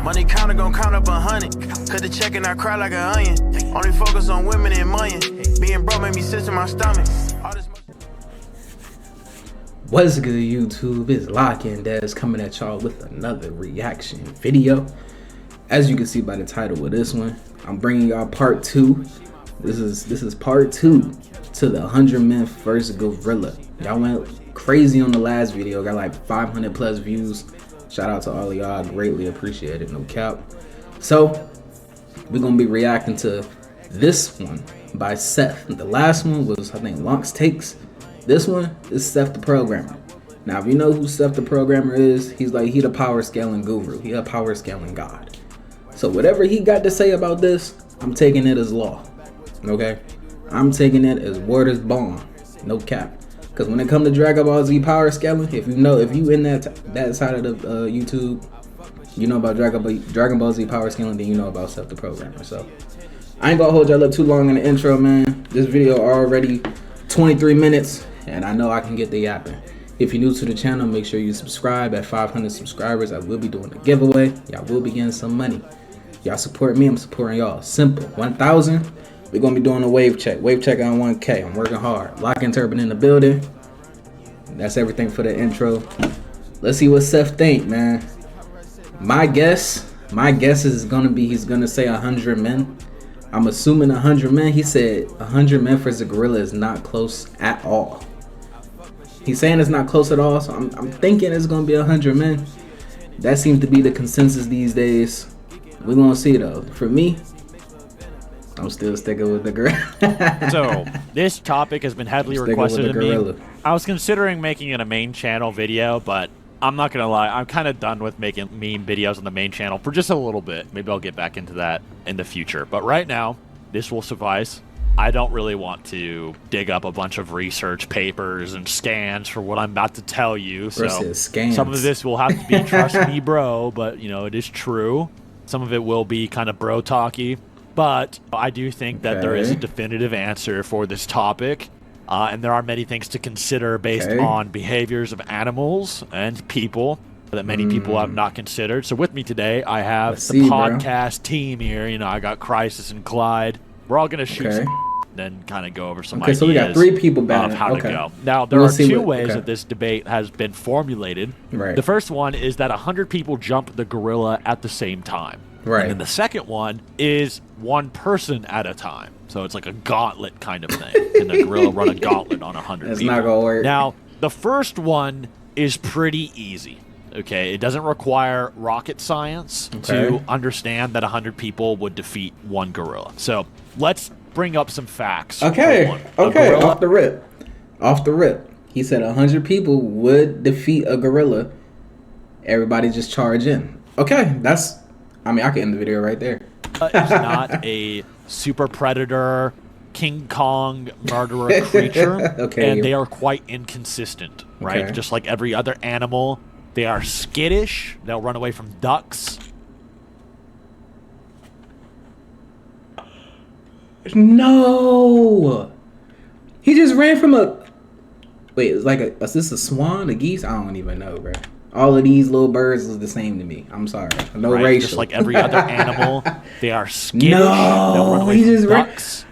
Money counter gon' count up 100. Cut the check and I cry like an onion. Only focus on women and money. Being broke made me sick to my stomach. What's good, YouTube? It's Lock and Dez coming at y'all with another reaction video. As you can see by the title of this one, I'm bringing y'all part 2. This is part 2 to the 100 Men vs. Gorilla. Y'all went crazy on the last video, got like 500 plus views. Shout out to all of y'all, greatly appreciate it, no cap. So we're gonna be reacting to this one by Seth. The last one was, I think, Lonk's Takes. This one is Setheprogrammer. Now, if you know who Setheprogrammer is, he the power scaling guru. He a power scaling god. So whatever he got to say about this, I'm taking it as law. Okay? I'm taking it as word is bond. No cap. Because when it comes to Dragon Ball Z power scaling, if you in that side of the YouTube, you know about Dragon Ball Z power scaling, then you know about Setheprogrammer. So I ain't gonna hold y'all up too long in the intro, man. This video already 23 minutes. And I know I can get the yapping. If you're new to the channel, make sure you subscribe. At 500 subscribers, I will be doing a giveaway. Y'all will be getting some money. Y'all support me, I'm supporting y'all. Simple. 1,000, we're going to be doing a wave check. Wave check on 1K. I'm working hard. Lock and Turban in the building. That's everything for the intro. Let's see what Seth think, man. My guess is going to be he's going to say 100 men. I'm assuming 100 men. He said 100 men for the gorilla is not close at all. He's saying it's not close at all, so I'm thinking it's gonna be 100 men. That seems to be the consensus these days. We're gonna see though. For me, I'm still sticking with the gorilla. So this topic has been heavily requested of me. I was considering making it a main channel video, but I'm not gonna lie, I'm kind of done with making meme videos on the main channel for just a little bit. Maybe I'll get back into that in the future. But right now, this will suffice. I don't really want to dig up a bunch of research papers and scans for what I'm about to tell you. So some of this will have to be trust me, bro, but you know, it is true. Some of it will be kind of bro talky, but I do think that there is a definitive answer for this topic. And there are many things to consider based on behaviors of animals and people that many people have not considered. So with me today, I have the podcast team here. You know, I got Crisis and Clyde. We're all going to shoot some and kind of go over some ideas so we got 3 people back of how to go. Now, there are 2 ways that this debate has been formulated. Right. The first one is that 100 people jump the gorilla at the same time. Right. And then the second one is 1 person at a time. So it's like a gauntlet kind of thing. And the gorilla run a gauntlet on 100 people. That's not going to work. Now, the first one is pretty easy. Okay, it doesn't require rocket science to understand that 100 people would defeat 1 gorilla. So let's bring up some facts. Okay, off the rip. He said 100 people would defeat a gorilla. Everybody just charge in. Okay, I can end the video right there. It's not a super predator, King Kong murderer creature. And they are quite inconsistent, right? Just like every other animal. They are skittish. They'll run away from ducks. No! He just ran from a... Wait, it's like is this a swan? A geese? I don't even know, bro. All of these little birds is the same to me. I'm sorry. No racial. Just like every other animal, they are skittish. No! They'll run away from ducks.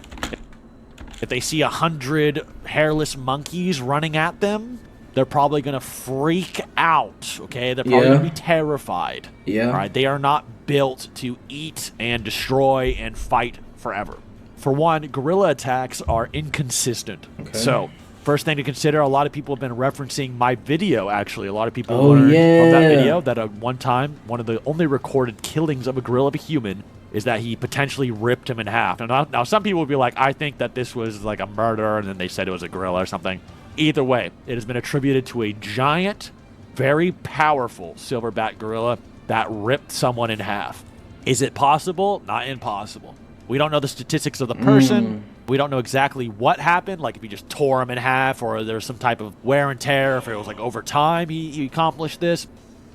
If they see 100 hairless monkeys running at them, they're probably going to freak out, okay? They're probably going to be terrified. Yeah. All right? They are not built to eat and destroy and fight forever. For one, gorilla attacks are inconsistent. So, first thing to consider, a lot of people have been referencing my video, actually. A lot of people learned from that video that at one time, one of the only recorded killings of a gorilla of a human is that he potentially ripped him in half. Now, some people would be like, I think that this was like a murder, and then they said it was a gorilla or something. Either way, it has been attributed to a giant, very powerful silverback gorilla that ripped someone in half. Is it possible? Not impossible. We don't know the statistics of the person. We don't know exactly what happened, like if he just tore him in half or there's some type of wear and tear, if it was like over time he accomplished this.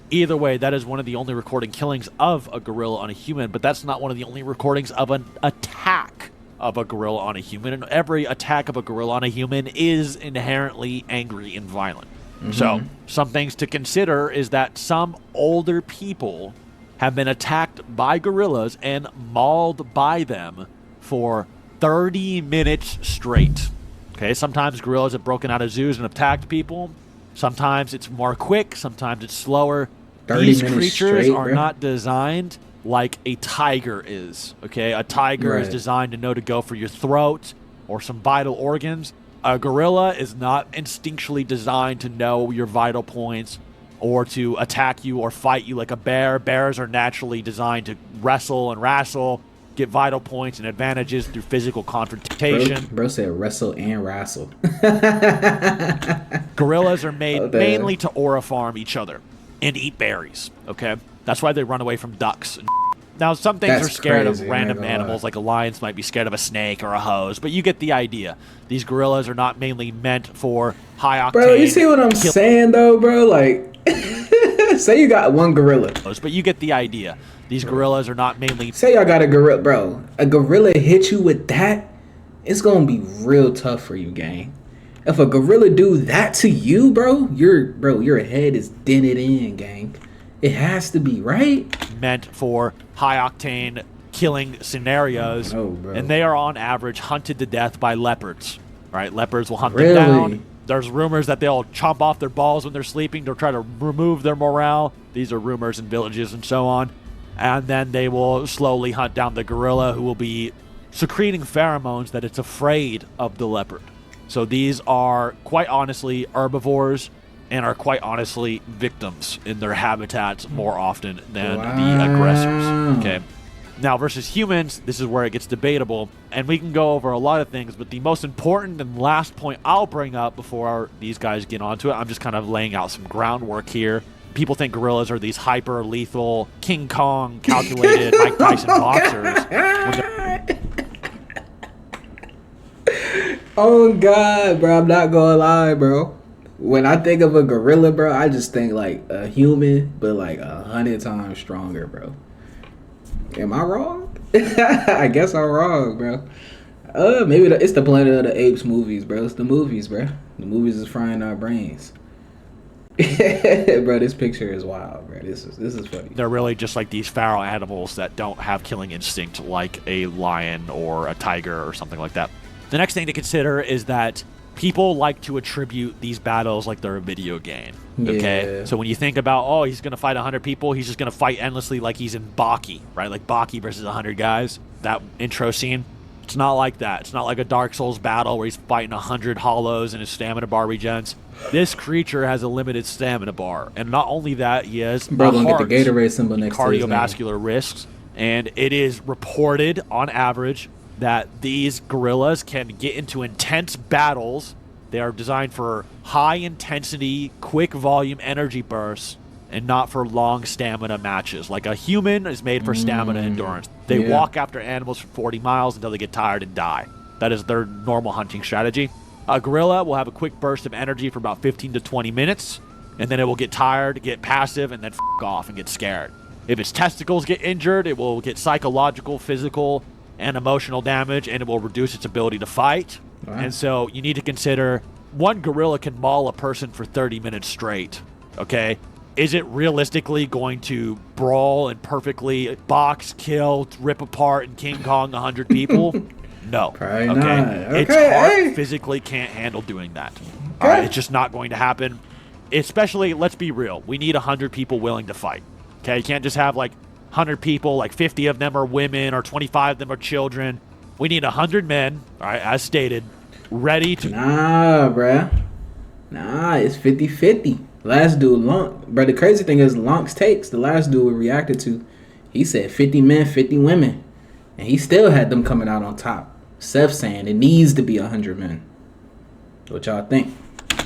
Either way, that is one of the only recorded killings of a gorilla on a human, but that's not one of the only recordings of an attack of a gorilla on a human, and every attack of a gorilla on a human is inherently angry and violent. So some things to consider is that some older people have been attacked by gorillas and mauled by them for 30 minutes straight. Okay, sometimes gorillas have broken out of zoos and attacked people. Sometimes it's more quick, sometimes it's slower. 30 These minutes creatures straight, are bro? not designed like a tiger is. Okay, a tiger is Right. designed to know to go for your throat or some vital organs. A gorilla is not instinctually designed to know your vital points or to attack you or fight you like a bear. Bears are naturally designed to wrestle and wrestle, get vital points and advantages through physical confrontation. Bro said wrestle and wrestle. Gorillas are made Oh, damn. mainly to aura farm each other and eat berries, okay? That's why they run away from ducks. Now, some things That's are scared crazy, of I ain't random gonna animals, lie. like a lion might be scared of a snake or a hose, but you get the idea. These gorillas are not mainly meant for high-octane... Bro, you see what I'm saying, though, bro? Like, say you got one gorilla. But you get the idea. These gorillas are not mainly... Say y'all got a gorilla, bro. A gorilla hit you with that, it's gonna be real tough for you, gang. If a gorilla do that to you, bro, your head is dented in, gang. It has to be, right? meant for high-octane killing scenarios, Oh, bro. and they are on average hunted to death by leopards. Right? Leopards will hunt Really? them down. There's rumors that they'll chomp off their balls when they're sleeping to try to remove their morale. These are rumors in villages and so on. And then they will slowly hunt down the gorilla, who will be secreting pheromones that it's afraid of the leopard. So these are quite honestly herbivores and are quite honestly victims in their habitats more often than the aggressors. Okay. Now, versus humans, this is where it gets debatable, and we can go over a lot of things, but the most important and last point I'll bring up before these guys get onto it, I'm just kind of laying out some groundwork here. People think gorillas are these hyper-lethal, King Kong calculated Mike Tyson boxers. Oh, God, bro. I'm not gonna lie, bro. When I think of a gorilla, bro, I just think like a human, but like 100 times stronger, bro. Am I wrong? I guess I'm wrong, bro. Maybe it's the Planet of the Apes movies, bro. It's the movies, bro. The movies is frying our brains. Bro, this picture is wild, bro. This is funny. They're really just like these feral animals that don't have killing instinct like a lion or a tiger or something like that. The next thing to consider is that people like to attribute these battles like they're a video game. Okay? Yeah. So when you think about, oh, he's going to fight 100 people, he's just going to fight endlessly like he's in Baki, right? Like Baki versus 100 guys. That intro scene, it's not like that. It's not like a Dark Souls battle where he's fighting 100 hollows and his stamina bar regens. This creature has a limited stamina bar. And not only that, he has Bro, gonna heart, get the Gatorade symbol next to his name. cardiovascular risks. And it is reported on average that these gorillas can get into intense battles. They are designed for high intensity, quick volume energy bursts and not for long stamina matches. Like a human is made for stamina endurance. They walk after animals for 40 miles until they get tired and die. That is their normal hunting strategy. A gorilla will have a quick burst of energy for about 15 to 20 minutes, and then it will get tired, get passive, and then off and get scared. If its testicles get injured, it will get psychological, physical, and emotional damage, and it will reduce its ability to fight. Wow. And so you need to consider one gorilla can maul a person for 30 minutes straight. Okay? Is it realistically going to brawl and perfectly box, kill, rip apart, and King Kong 100 people? No. Probably okay? not. Its Okay, heart hey. physically can't handle doing that. Okay. All right? It's just not going to happen. Especially, let's be real, we need 100 people willing to fight. Okay? You can't just have like 100 people, like 50 of them are women or 25 of them are children. We need 100 men, all right, as stated, ready to... Nah, bruh. Nah, it's 50-50. Last dude, Lonk. Bro, the crazy thing is Lonk's takes, the last dude we reacted to, he said 50 men, 50 women. And he still had them coming out on top. Seth saying it needs to be 100 men. What y'all think?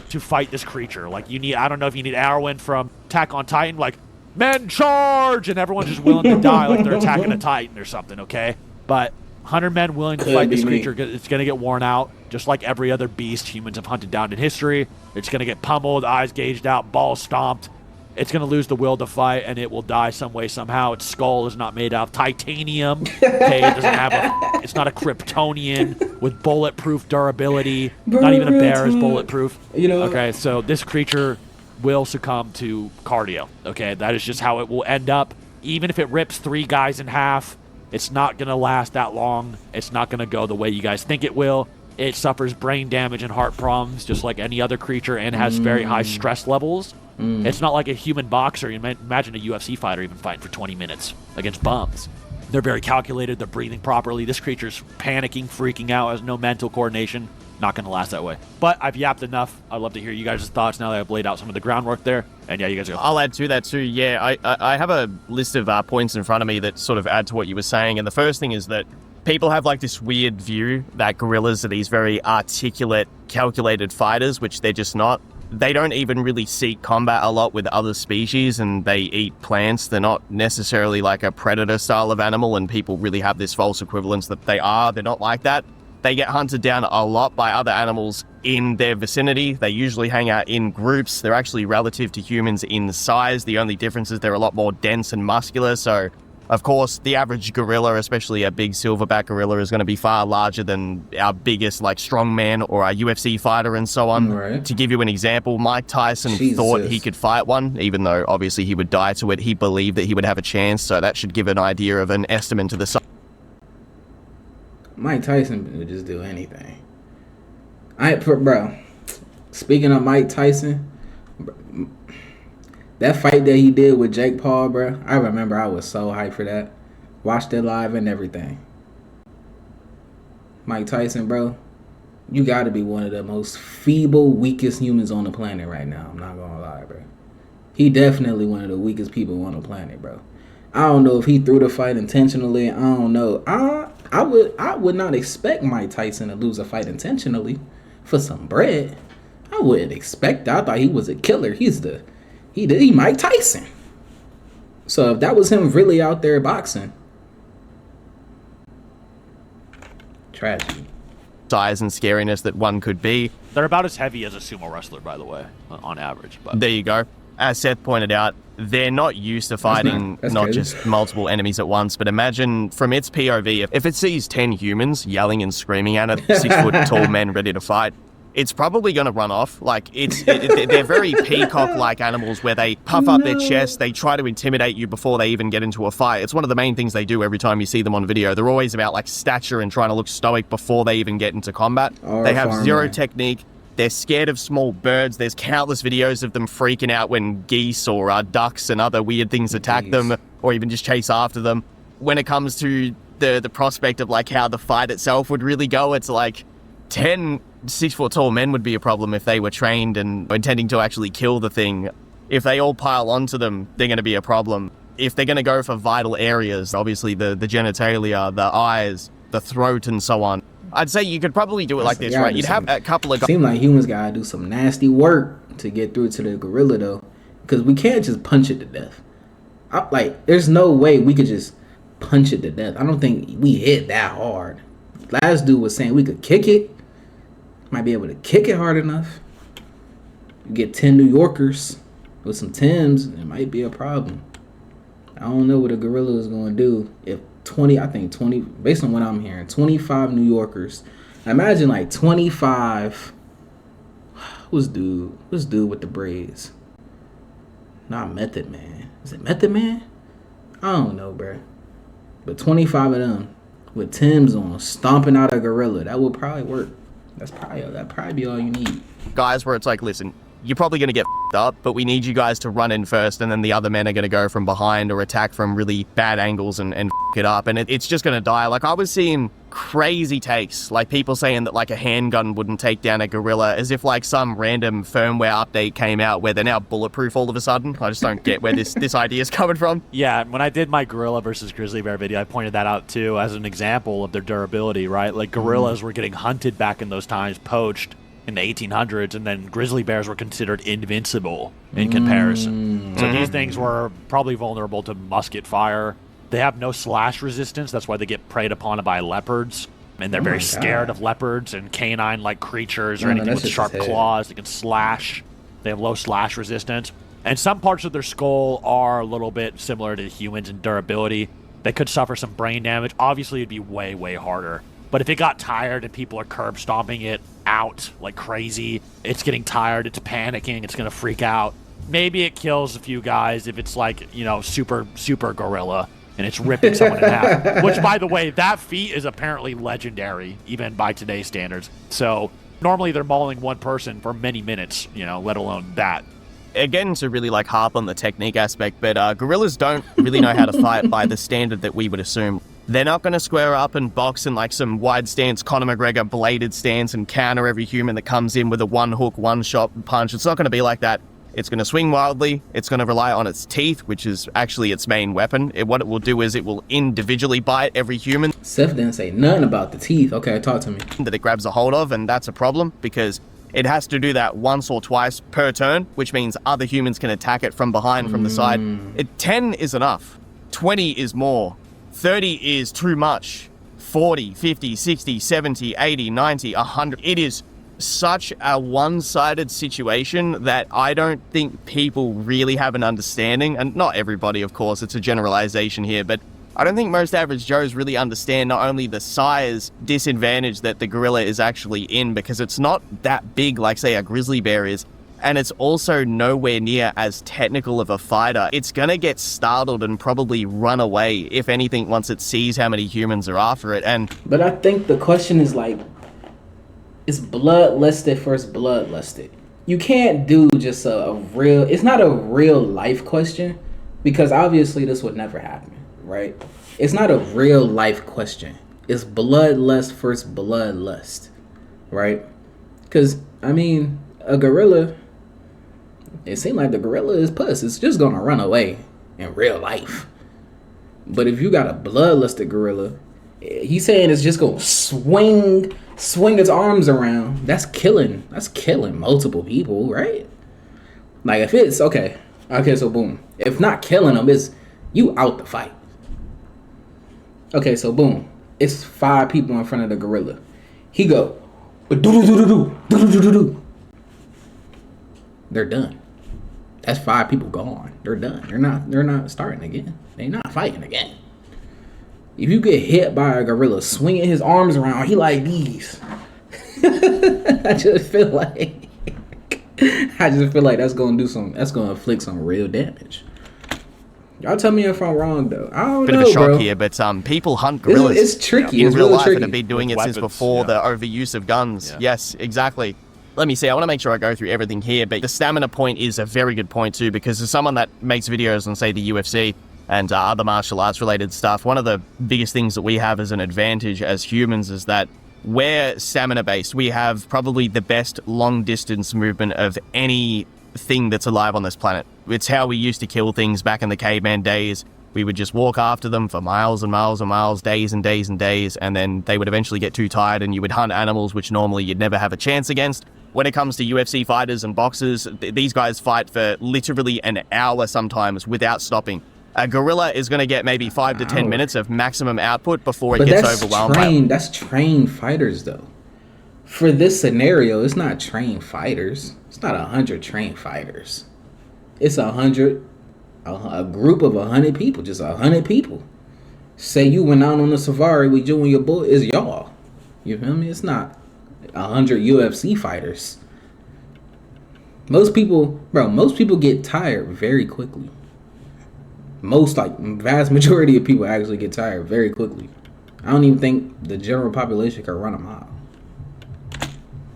to fight this creature. Like, you need, I don't know if you need Arwen from Attack on Titan, like, men charge, and everyone's just willing to die like they're attacking a Titan or something, okay? But 100 men willing to fight this creature, it's going to get worn out, just like every other beast humans have hunted down in history. It's going to get pummeled, eyes gauged out, balls stomped. It's going to lose the will to fight, and it will die some way, somehow. Its skull is not made out of titanium. Okay, it doesn't have a, it's not a Kryptonian with bulletproof durability. Bro, not even a real bear is talk. bulletproof. You know, Okay, so this creature will succumb to cardio. Okay, that is just how it will end up. even if it rips 3 guys in half, it's not going to last that long. It's not going to go the way you guys think it will. It suffers brain damage and heart problems just like any other creature and has very high stress levels. It's not like a human boxer. You imagine a UFC fighter even fighting for 20 minutes against bums. They're very calculated. They're breathing properly. This creature's panicking, freaking out, has no mental coordination. Not going to last that way. But I've yapped enough. I'd love to hear you guys' thoughts now that I've laid out some of the groundwork there. And yeah, you guys go. I'll add to that too. Yeah, I have a list of points in front of me that sort of add to what you were saying. And the first thing is that people have like this weird view that gorillas are these very articulate, calculated fighters, which they're just not. They don't even really seek combat a lot with other species, and they eat plants. They're not necessarily like a predator style of animal, and people really have this false equivalence that they are. They're not like that. They get hunted down a lot by other animals in their vicinity. They usually hang out in groups. They're actually relative to humans in size. The only difference is they're a lot more dense and muscular. So, of course, the average gorilla, especially a big silverback gorilla, is going to be far larger than our biggest, like, strongman or our UFC fighter and so on. Right. To give you an example, Mike Tyson thought he could fight one, even though obviously he would die to it. He believed that he would have a chance, so that should give an idea of an estimate to the size. Mike Tyson would just do anything. Bro, speaking of Mike Tyson, that fight that he did with Jake Paul, bro, I remember I was so hyped for that. Watched it live and everything. Mike Tyson, bro, you got to be one of the most feeble, weakest humans on the planet right now. I'm not going to lie, bro. He definitely one of the weakest people on the planet, bro. I don't know if he threw the fight intentionally. I don't know. I would not expect Mike Tyson to lose a fight intentionally for some bread. I wouldn't expect that. I thought he was a killer. He Mike Tyson. So if that was him really out there boxing, tragedy. Size and scariness that one could be. They're about as heavy as a sumo wrestler, by the way, on average. But there you go. As Seth pointed out, they're not used to fighting not just multiple enemies at once, but imagine from its POV, if it sees 10 humans yelling and screaming at it, 6-foot-tall men ready to fight, it's probably going to run off. Like, they're very peacock-like animals where they puff up their chest, they try to intimidate you before they even get into a fight. It's one of the main things they do every time you see them on video. They're always about, like, stature and trying to look stoic before they even get into combat. They have zero technique. They're scared of small birds. There's countless videos of them freaking out when geese or ducks and other weird things attack them or even just chase after them. When it comes to the prospect of like how the fight itself would really go, it's like 10 6-foot-tall men would be a problem if they were trained and intending to actually kill the thing. If they all pile onto them, they're going to be a problem. If they're going to go for vital areas, obviously the genitalia, the eyes, the throat and so on, I'd say you could probably do it like this, right? You'd have a couple of guys. Seem like humans gotta do some nasty work to get through to the gorilla, though, because we can't just punch it to death. There's no way we could just punch it to death. I don't think we hit that hard. Last dude was saying we could kick it. Might be able to kick it hard enough. You get 10 New Yorkers with some Tims, it might be a problem. I don't know what a gorilla is gonna do if 20, based on what I'm hearing, 25 New Yorkers. Imagine like 25. Who's dude with the braids? Not Method Man. Is it Method Man? I don't know, bro. But 25 of them with Timbs on, stomping out a gorilla. That would probably work. That'd probably be all you need. Guys, where it's like, listen, you're probably going to get f***ed up, but we need you guys to run in first, and then the other men are going to go from behind or attack from really bad angles and f*** it up, and it's just going to die. Like, I was seeing crazy takes, like people saying that like a handgun wouldn't take down a gorilla, as if like some random firmware update came out where they're now bulletproof all of a sudden. I just don't get where this idea is coming from. Yeah, when I did my gorilla versus grizzly bear video, I pointed that out too as an example of their durability, right? Like gorillas were getting hunted back in those times, poached in the 1800s, and then grizzly bears were considered invincible in comparison. So these things were probably vulnerable to musket fire. They have no slash resistance. That's why they get preyed upon by leopards, and they're very scared of leopards and canine-like creatures or anything with sharp claws that can slash. They have low slash resistance. And some parts of their skull are a little bit similar to humans in durability. They could suffer some brain damage. Obviously, it'd be way, way harder. But if it got tired and people are curb stomping it out like crazy, it's getting tired, it's panicking, it's going to freak out. Maybe it kills a few guys if it's like, you know, super gorilla and it's ripping someone in half. Which, by the way, that feat is apparently legendary, even by today's standards. So normally they're mauling one person for many minutes, you know, let alone that. Again, to really like harp on the technique aspect, but gorillas don't really know how to fight by the standard that we would assume. They're not going to square up and box in like some wide stance, Conor McGregor bladed stance and counter every human that comes in with a one hook, one shot punch. It's not going to be like that. It's going to swing wildly. It's going to rely on its teeth, which is actually its main weapon. What it will do is it will individually bite every human. Seth didn't say nothing about the teeth. Okay, talk to me. That it grabs a hold of, and that's a problem because it has to do that once or twice per turn, which means other humans can attack it from behind, from the side. 10 is enough. 20 is more. 30 is too much. 40, 50, 60, 70, 80, 90, 100. It is such a one-sided situation that I don't think people really have an understanding, and not everybody, of course, it's a generalization here, but I don't think most average Joes really understand not only the size disadvantage that the gorilla is actually in, because it's not that big like, say, a grizzly bear is, and it's also nowhere near as technical of a fighter. It's gonna get startled and probably run away, if anything, once it sees how many humans are after it. But I think the question is like, is bloodlusted first bloodlusted? You can't do just a real, it's not a real life question, because obviously this would never happen, right? It's not a real life question. It's bloodlust first bloodlust, right? Because, I mean, a gorilla, it seems like the gorilla is puss. It's just gonna run away in real life. But if you got a bloodlusted gorilla, he's saying it's just gonna swing its arms around. That's killing multiple people, right? Like if it's okay, so boom. If not killing them, it's you out the fight. Okay, so boom. It's 5 people in front of the gorilla. He go, do. They're done. That's 5 people gone. They're done. They're not starting again. They're not fighting again. If you get hit by a gorilla swinging his arms around, he like these. I just feel like that's gonna inflict some real damage. Y'all tell me if I'm wrong though. I don't know, bit of a shock bro. here, but people hunt gorillas. It's tricky. In it's real really life, tricky. and have been doing it since before the overuse of guns. Yeah. Yes, exactly. Let me see. I want to make sure I go through everything here, but the stamina point is a very good point too, because as someone that makes videos on, say, the UFC and other martial arts related stuff, one of the biggest things that we have as an advantage as humans is that we're stamina based. We have probably the best long distance movement of anything that's alive on this planet. It's how we used to kill things back in the caveman days. We would just walk after them for miles and miles and miles, days and days and days, and then they would eventually get too tired and you would hunt animals which normally you'd never have a chance against. When it comes to UFC fighters and boxers, these guys fight for literally an hour sometimes without stopping. A gorilla is going to get maybe 5 to 10 minutes of maximum output before it gets overwhelmed. That's trained fighters though. For this scenario, it's not trained fighters. It's not 100 trained fighters. It's 100, a group of 100 people, just 100 people. Say you went out on a safari with you and your boy, it's y'all. You feel me? It's not 100 UFC fighters. Most people get tired very quickly. Vast majority of people actually get tired very quickly. I don't even think the general population can run a mile.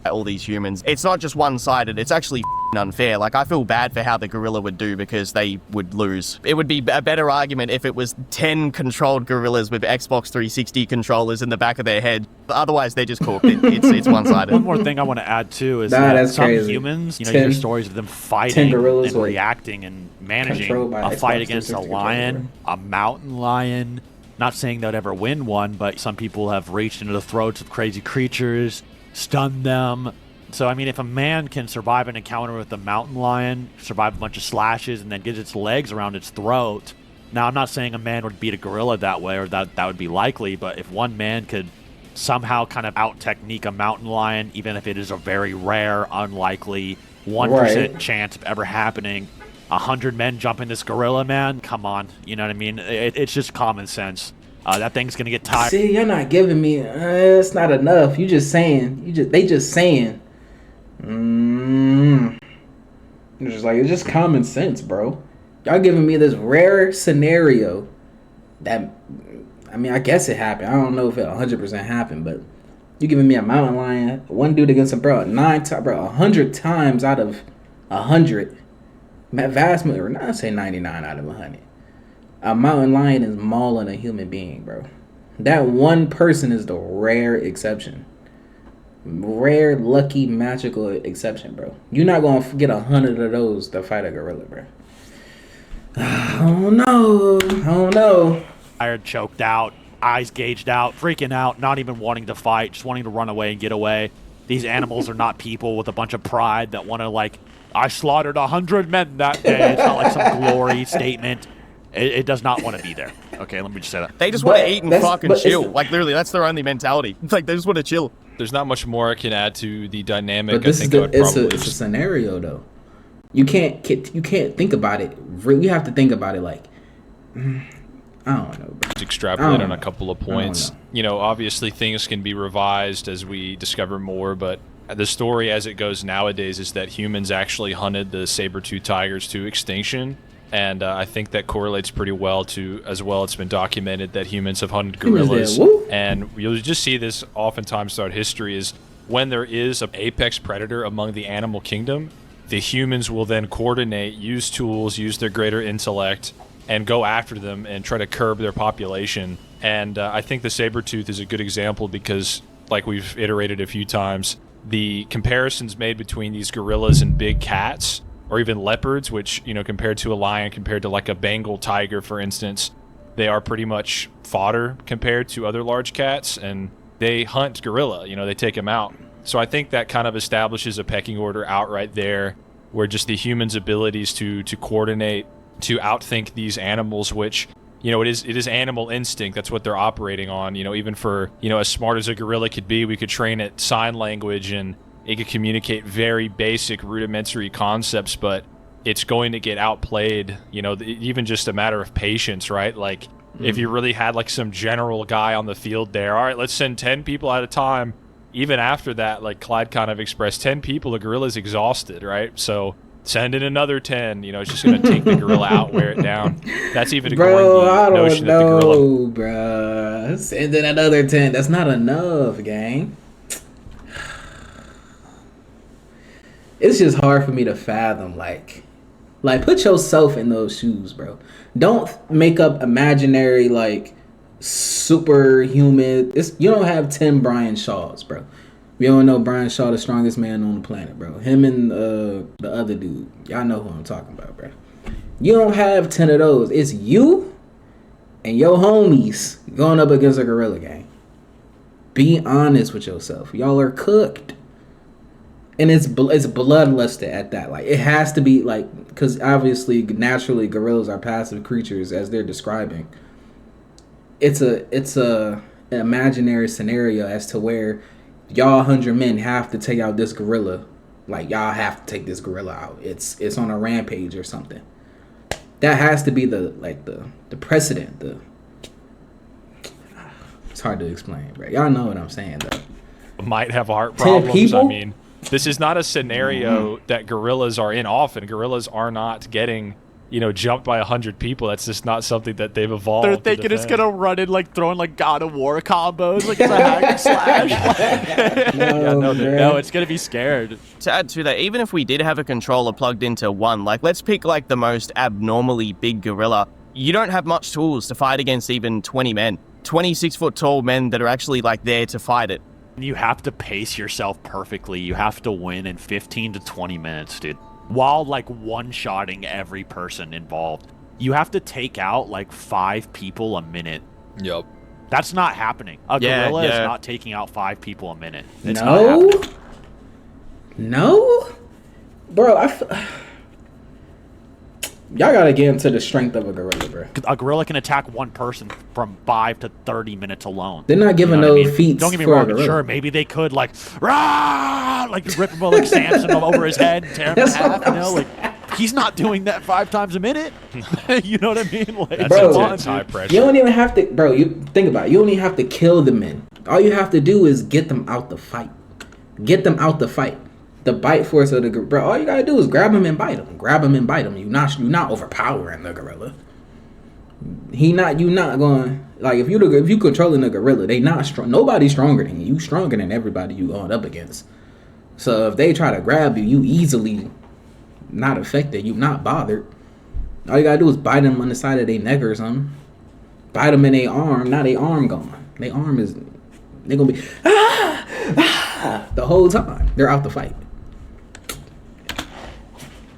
All these humans, it's not just one-sided, it's actually unfair. Like, I feel bad for how the gorilla would do because they would lose. It would be a better argument if it was 10 controlled gorillas with Xbox 360 controllers in the back of their head. Otherwise, they're just cooked. It's one-sided. One more thing I want to add too is that some crazy. Humans, you hear stories of them fighting and reacting and managing a fight against a lion, a mountain lion. Not saying they'd ever win one, but some people have reached into the throats of crazy creatures, stunned them. So, I mean, if a man can survive an encounter with a mountain lion, survive a bunch of slashes, and then get its legs around its throat. Now, I'm not saying a man would beat a gorilla that way, or that would be likely, but if one man could somehow kind of out-technique a mountain lion, even if it is a very rare, unlikely, 1% chance of ever happening, 100 men jumping this gorilla, man, come on. You know what I mean? It's just common sense. That thing's gonna get tired. See, you're not giving me. It's not enough. You just saying. They just saying. It's just common sense, bro. Y'all giving me this rare scenario that, I mean, I guess it happened. I don't know if it 100% happened, but you giving me a mountain lion, one dude against a bro, 100 times out of 100, vast majority, or not say 99 out of 100. A mountain lion is mauling a human being, bro. That one person is the rare exception. Rare, lucky, magical exception, bro. You're not gonna get 100 of those to fight a gorilla, bro. I don't know. Tired, choked out, eyes gauged out, freaking out, not even wanting to fight, just wanting to run away and get away. These animals are not people with a bunch of pride that want to, like, I slaughtered 100 men that day. It's not like some glory statement. It does not want to be there. Okay, let me just say that. They just want to eat and fucking chill. Like, literally, that's their only mentality. It's like, they just want to chill. There's not much more I can add to the dynamic. But this it's a scenario, though. You can't think about it. You have to think about it like, I don't know, bro. Extrapolate on a couple of points. You know, obviously things can be revised as we discover more, but the story as it goes nowadays is that humans actually hunted the saber-toothed tigers to extinction. And I think that correlates pretty well to, as well, it's been documented that humans have hunted gorillas. And you'll just see this oftentimes throughout history is when there is an apex predator among the animal kingdom, the humans will then coordinate, use tools, use their greater intellect, and go after them and try to curb their population. And I think the saber-tooth is a good example because, like we've iterated a few times, the comparisons made between these gorillas and big cats, or even leopards, which, you know, compared to a lion, compared to like a Bengal tiger, for instance, they are pretty much fodder compared to other large cats, and they hunt gorilla, you know, they take them out. So I think that kind of establishes a pecking order out right there, where just the human's abilities to coordinate, to outthink these animals, which, you know, it is animal instinct. That's what they're operating on. You know, even for, you know, as smart as a gorilla could be, we could train it sign language and it could communicate very basic rudimentary concepts, but it's going to get outplayed, you know, even just a matter of patience, right? Like, if you really had like some general guy on the field there, all right, let's send 10 people at a time. Even after that, like Clyde kind of expressed, 10 people, the gorilla's exhausted, right? So send in another 10, you know, it's just going to take the gorilla out, wear it down. That's even ignoring the notion that the gorilla... Bro, send in another 10. That's not enough, gang. It's just hard for me to fathom, like put yourself in those shoes, bro. Don't make up imaginary, like, superhuman. You don't have 10 Brian Shaws, bro. We don't know Brian Shaw, the strongest man on the planet, bro. Him and the other dude. Y'all know who I'm talking about, bro. You don't have 10 of those. It's you and your homies going up against a gorilla gang. Be honest with yourself. Y'all are cooked. And it's bloodlusted at that. Like, it has to be, like, because obviously, naturally, gorillas are passive creatures, as they're describing. It's a imaginary scenario as to where y'all 100 men have to take out this gorilla. Like, y'all have to take this gorilla out. It's on a rampage or something. That has to be the precedent. It's hard to explain, right? Y'all know what I'm saying, though. Might have heart problems. I mean, this is not a scenario that gorillas are in often. Gorillas are not getting, you know, jumped by 100 people. That's just not something that they've evolved. They're thinking it's gonna run in, like, throwing like God of War combos, like it's a hack and slash. No, it's gonna be scared. To add to that, even if we did have a controller plugged into one, like, let's pick like the most abnormally big gorilla. You don't have much tools to fight against even 20 men, 26-foot tall men that are actually like there to fight it. You have to pace yourself perfectly. You have to win in 15 to 20 minutes, dude. While, like, one-shotting every person involved. You have to take out, like, 5 people a minute. Yep. That's not happening. A gorilla is not taking out 5 people a minute. It's not happening. No? Bro, y'all gotta get into the strength of a gorilla, bro. A gorilla can attack one person from 5 to 30 minutes alone. They're not giving no feats. Don't get me wrong. Sure, maybe they could, like, rah! Like, rip him like Samson over his head and tear him in half. You know, like, he's not doing that 5 times a minute. You know what I mean? Like, that's high pressure. You don't even have to, bro. You think about it. You don't even have to kill the men. All you have to do is get them out the fight. Get them out the fight. The bite force of the gorilla, all you gotta do is grab him and bite him. Grab him and bite him. You're not overpowering the gorilla. You not going, like, if you controlling the gorilla, they not strong. Nobody's stronger than you. You stronger than everybody you going up against. So if they try to grab you, you easily not affected. You not bothered. All you gotta do is bite them on the side of their neck or something. Bite them in their arm. Now their arm gone. Their arm is, they're gonna be the whole time. They're out the fight.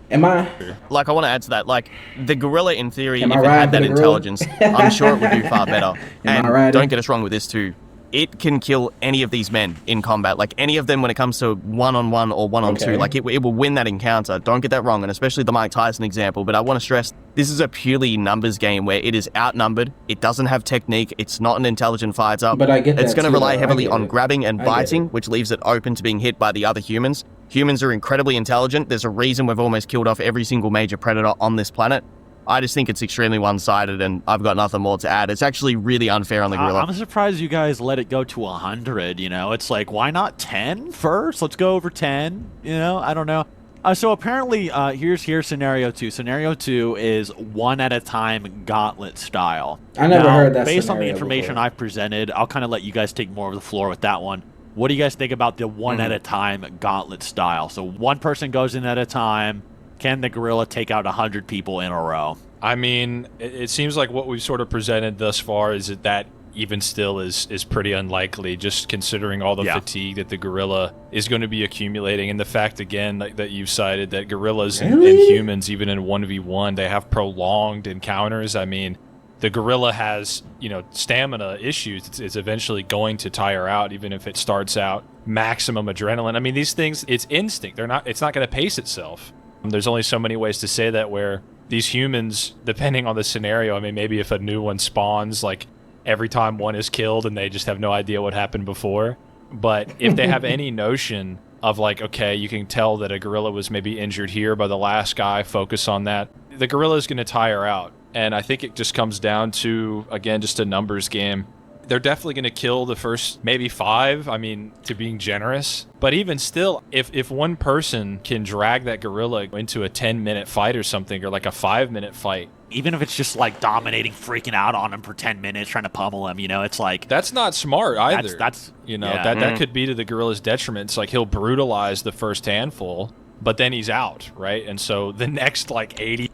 Am I? Like, I want to add to that. Like, the gorilla, in theory, if it had that intelligence, I'm sure it would do far better. And don't get us wrong with this too. It can kill any of these men in combat. Like, any of them when it comes to one-on-one or one-on-two. Like, it will win that encounter. Don't get that wrong. And especially the Mike Tyson example. But I want to stress, this is a purely numbers game where it is outnumbered. It doesn't have technique. It's not an intelligent fighter. But I get that. It's going to rely heavily on grabbing and biting, which leaves it open to being hit by the other humans. Humans are incredibly intelligent. There's a reason we've almost killed off every single major predator on this planet. I just think it's extremely one-sided, and I've got nothing more to add. It's actually really unfair on the gorilla. I'm surprised you guys let it go to 100, you know? It's like, why not 10 first? Let's go over 10, you know? I don't know. So apparently, here's scenario 2. Scenario 2 is one at a time gauntlet style. I never heard that based on the scenario information before. I've presented, I'll kind of let you guys take more of the floor with that one. What do you guys think about the one at a time gauntlet style? So one person goes in at a time. Can the gorilla take out 100 people in a row? I mean, it seems like what we've sort of presented thus far is that even still is pretty unlikely, just considering all the fatigue that the gorilla is going to be accumulating, and the fact, again, that you've cited that gorillas and humans, even in 1v1, they have prolonged encounters. I mean, the gorilla has, you know, stamina issues. It's eventually going to tire out, even if it starts out maximum adrenaline. I mean, these things, it's instinct. It's not going to pace itself. There's only so many ways to say that, where these humans, depending on the scenario, I mean, maybe if a new one spawns, like, every time one is killed and they just have no idea what happened before. But if they have any notion of, like, okay, you can tell that a gorilla was maybe injured here by the last guy, focus on that, the gorilla is going to tire out. And I think it just comes down to, again, just a numbers game. They're definitely going to kill the first maybe 5, I mean, to being generous. But even still, if one person can drag that gorilla into a 10-minute fight or something, or like a 5-minute fight, even if it's just like dominating, freaking out on him for 10 minutes, trying to pummel him, you know, it's like... That's not smart either. That's you know, that could be to the gorilla's detriment. It's like he'll brutalize the first handful, but then he's out, right? And so the next, like, 80...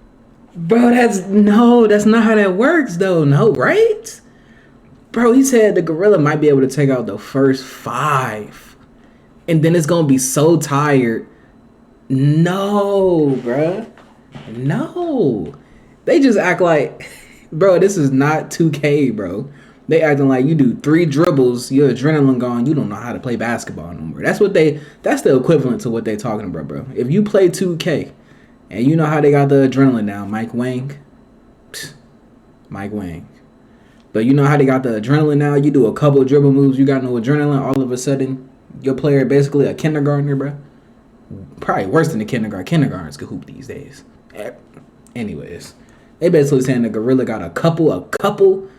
Bro, that's not how that works, though. No, right? Bro, he said the gorilla might be able to take out the first 5. And then it's going to be so tired. No, bro. No. They just act like, bro, this is not 2K, bro. They acting like you do 3 dribbles, your adrenaline gone, you don't know how to play basketball no more. That's the equivalent to what they talking about, bro. If you play 2K and you know how they got the adrenaline down, Mike Wang. But you know how they got the adrenaline now? You do a couple of dribble moves, you got no adrenaline, all of a sudden, your player basically a kindergartner, bro. Probably worse than the kindergarten. Kindergartens could hoop these days. Anyways, they basically saying the gorilla got a couple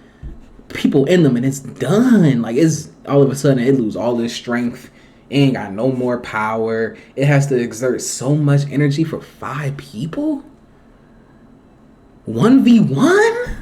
people in them and it's done. Like, it's all of a sudden it lose all its strength. It ain't got no more power. It has to exert so much energy for 5 people? 1v1?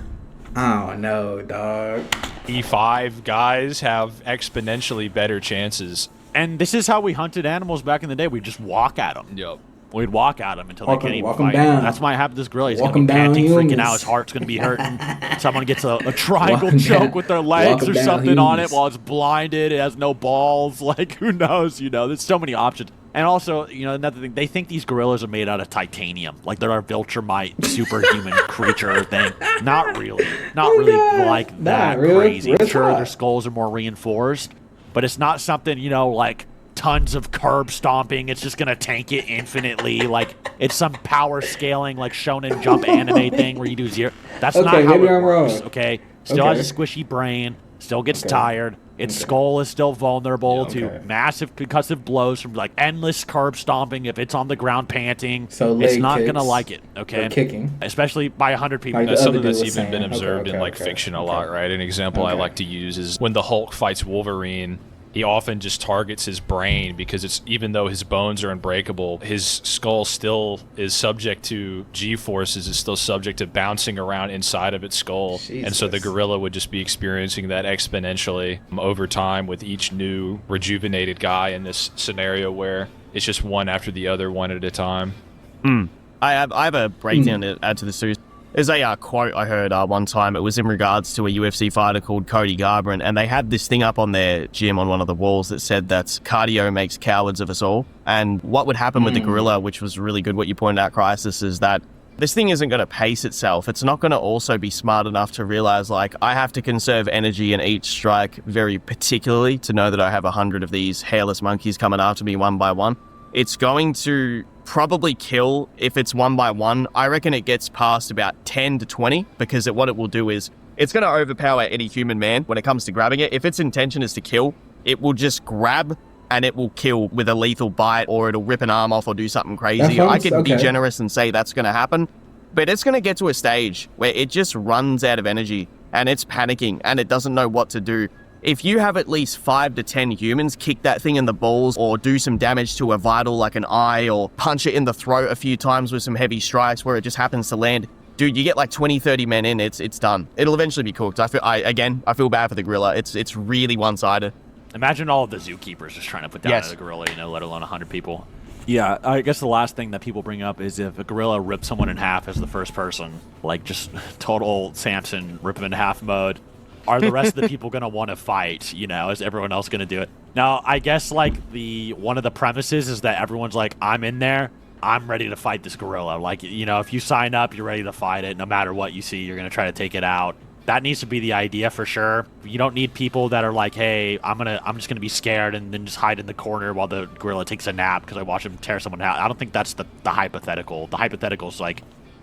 I don't know, dog. E5 guys have exponentially better chances. And this is how we hunted animals back in the day. We'd just walk at them. Yep. We'd walk at him until they can't even fight. Down. That's why I have this gorilla. He's going to be panting, freaking out. His heart's going to be hurting. Someone gets a triangle choke with their legs or something on it while it's blinded. It has no balls. Like, who knows? You know, there's so many options. And also, you know, another thing, they think these gorillas are made out of titanium. Like they're a Viltrumite superhuman creature thing. Not really. Not really like that crazy. I'm sure their skulls are more reinforced. But it's not something, you know, like tons of curb stomping. It's just going to tank it infinitely. Like it's some power scaling, like Shonen Jump anime thing where you do 0. That's not how it works, okay? Still has a squishy brain. Still gets tired. Its skull is still vulnerable to massive concussive blows from like endless curb stomping. If it's on the ground panting, so it's not gonna like it. Okay, kicking, especially by 100 people. That's something that's even been observed in like fiction a lot, right? An example I like to use is when the Hulk fights Wolverine he often just targets his brain because it's, even though his bones are unbreakable, his skull still is subject to G-forces, is still subject to bouncing around inside of its skull. Jesus. And so the gorilla would just be experiencing that exponentially over time with each new rejuvenated guy in this scenario where it's just one after the other, one at a time. I have a breakdown to add to the series. There's a quote I heard one time. It was in regards to a UFC fighter called Cody Garbrandt, and they had this thing up on their gym on one of the walls that said that cardio makes cowards of us all. And what would happen with the gorilla, which was really good, what you pointed out, Crisis, is that this thing isn't going to pace itself. It's not going to also be smart enough to realize, like, I have to conserve energy in each strike very particularly to know that I have 100 of these hairless monkeys coming after me one by one. It's going to probably kill if it's one by one. I reckon it gets past about 10 to 20 because what it will do is it's going to overpower any human man when it comes to grabbing it. If its intention is to kill, it will just grab and it will kill with a lethal bite, or it'll rip an arm off or do something crazy. I could be generous and say that's going to happen, but it's going to get to a stage where it just runs out of energy and it's panicking and it doesn't know what to do. If you have at least 5 to 10 humans kick that thing in the balls or do some damage to a vital like an eye or punch it in the throat a few times with some heavy strikes where it just happens to land, dude, you get like 20, 30 men in, it's done. It'll eventually be cooked. I feel bad for the gorilla. It's really one-sided. Imagine all of the zookeepers just trying to put down a gorilla, let alone 100 people. Yeah, I guess the last thing that people bring up is if a gorilla rips someone in half as the first person, like just total Samson rip him in half mode. Are the rest of the people going to want to fight? Is everyone else going to do it? Now, I guess like one of the premises is that everyone's like, I'm in there. I'm ready to fight this gorilla. Like, if you sign up, you're ready to fight it. No matter what you see, you're going to try to take it out. That needs to be the idea for sure. You don't need people that are like, hey, I'm just going to be scared and then just hide in the corner while the gorilla takes a nap because I watch him tear someone out. I don't think that's the hypothetical. The hypothetical is like,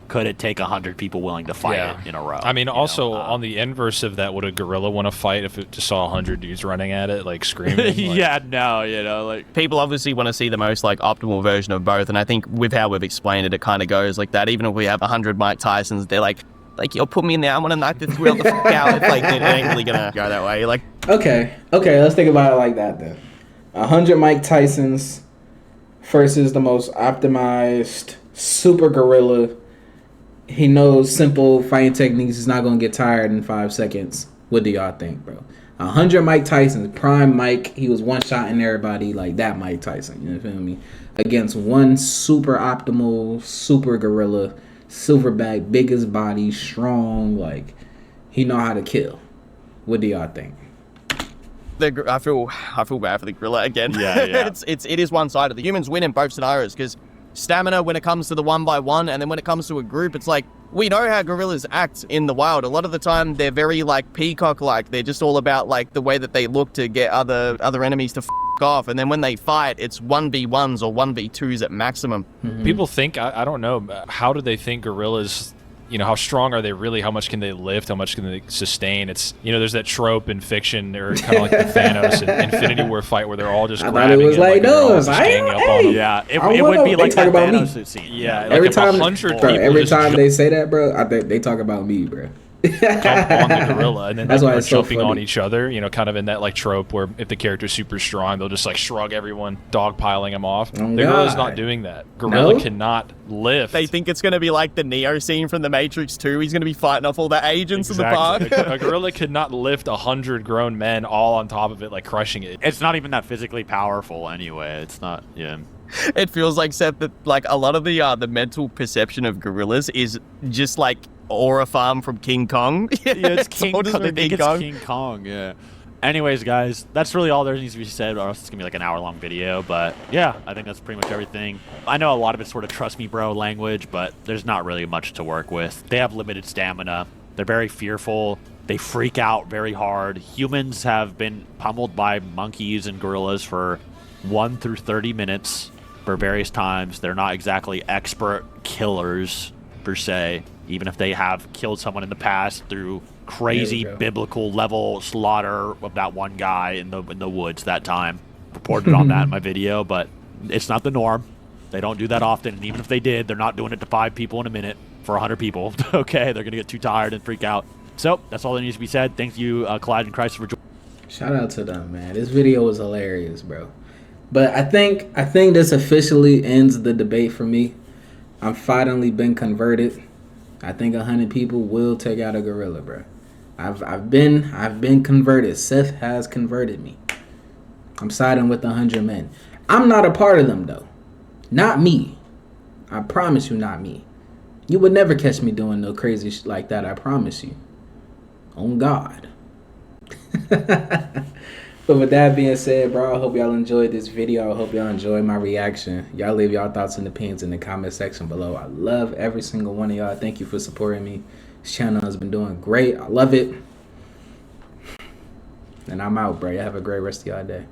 could it take 100 people willing to fight it in a row? I mean, also on the inverse of that, would a gorilla want to fight if it just saw 100 dudes running at it, like screaming? Like... People obviously want to see the most like optimal version of both, and I think with how we've explained it, it kind of goes like that. Even if we have 100 Mike Tysons, they're like, you'll put me in there, I'm gonna knock this gorilla the fuck out. It's like, it ain't really gonna go that way. Like, okay, let's think about it like that then. 100 Mike Tysons versus the most optimized super gorilla. He knows simple fighting techniques. He's not going to get tired in 5 seconds. What do y'all think, bro? 100 Mike Tyson, prime Mike. He was one-shotting everybody like that Mike Tyson. You feel me? Against one super optimal, super gorilla, silverback, biggest body, strong. Like, he know how to kill. What do y'all think? I feel bad for the gorilla again. Yeah. It is one-sided. The humans win in both scenarios because stamina when it comes to the one by one, and then when it comes to a group, it's like, we know how gorillas act in the wild. A lot of the time they're very like peacock-like. They're just all about like the way that they look to get other enemies to off, and then when they fight, it's 1v1s or 1v2s at maximum. People think, I don't know, how do they think gorillas, how strong are they really? How much can they lift? How much can they sustain? It's, there's that trope in fiction, or kind of like the Thanos and Infinity War fight where they're all just grabbing it was like, no, yeah, it would be like that Thanos scene. Yeah, every like every time they say that, bro, I think they talk about me, bro. Come on the gorilla, and then that's why they're it's so jumping funny. on each other, kind of in that like trope where if the character's super strong, they'll just like shrug everyone, dogpiling them off. The gorilla's not doing that. Gorilla cannot lift. They think it's going to be like the Neo scene from The Matrix 2. He's going to be fighting off all the agents in the park. A gorilla could not lift 100 grown men all on top of it, like crushing it. It's not even that physically powerful anyway. It's not, It feels like, Seth, that like a lot of the mental perception of gorillas is just like Aura Farm from King Kong. It's King Kong. They think it's King Kong, yeah. Anyways, guys, that's really all there needs to be said, or else it's going to be like an hour-long video. But, yeah, I think that's pretty much everything. I know a lot of it's sort of trust me, bro language, but there's not really much to work with. They have limited stamina. They're very fearful. They freak out very hard. Humans have been pummeled by monkeys and gorillas for 1 through 30 minutes for various times. They're not exactly expert killers, per se, even if they have killed someone in the past through crazy biblical level slaughter of that one guy in the woods that time. Reported on that in my video, but it's not the norm. They don't do that often, and even if they did, they're not doing it to 5 people in a minute for 100 people. Okay, they're gonna get too tired and freak out. So that's all that needs to be said. Thank you, Clyde and Christ, for joining. Shout out to them, man. This video was hilarious, bro. But I think this officially ends the debate for me. I'm finally been converted. I think 100 people will take out a gorilla, bro. I've been converted. Seth has converted me. I'm siding with 100 men. I'm not a part of them though. Not me. I promise you, not me. You would never catch me doing no crazy shit like that. I promise you. On God. But with that being said, bro, I hope y'all enjoyed this video. I hope y'all enjoyed my reaction. Y'all leave y'all thoughts and opinions in the comment section below. I love every single one of y'all. Thank you for supporting me. This channel has been doing great. I love it. And I'm out, bro. Y'all have a great rest of y'all day.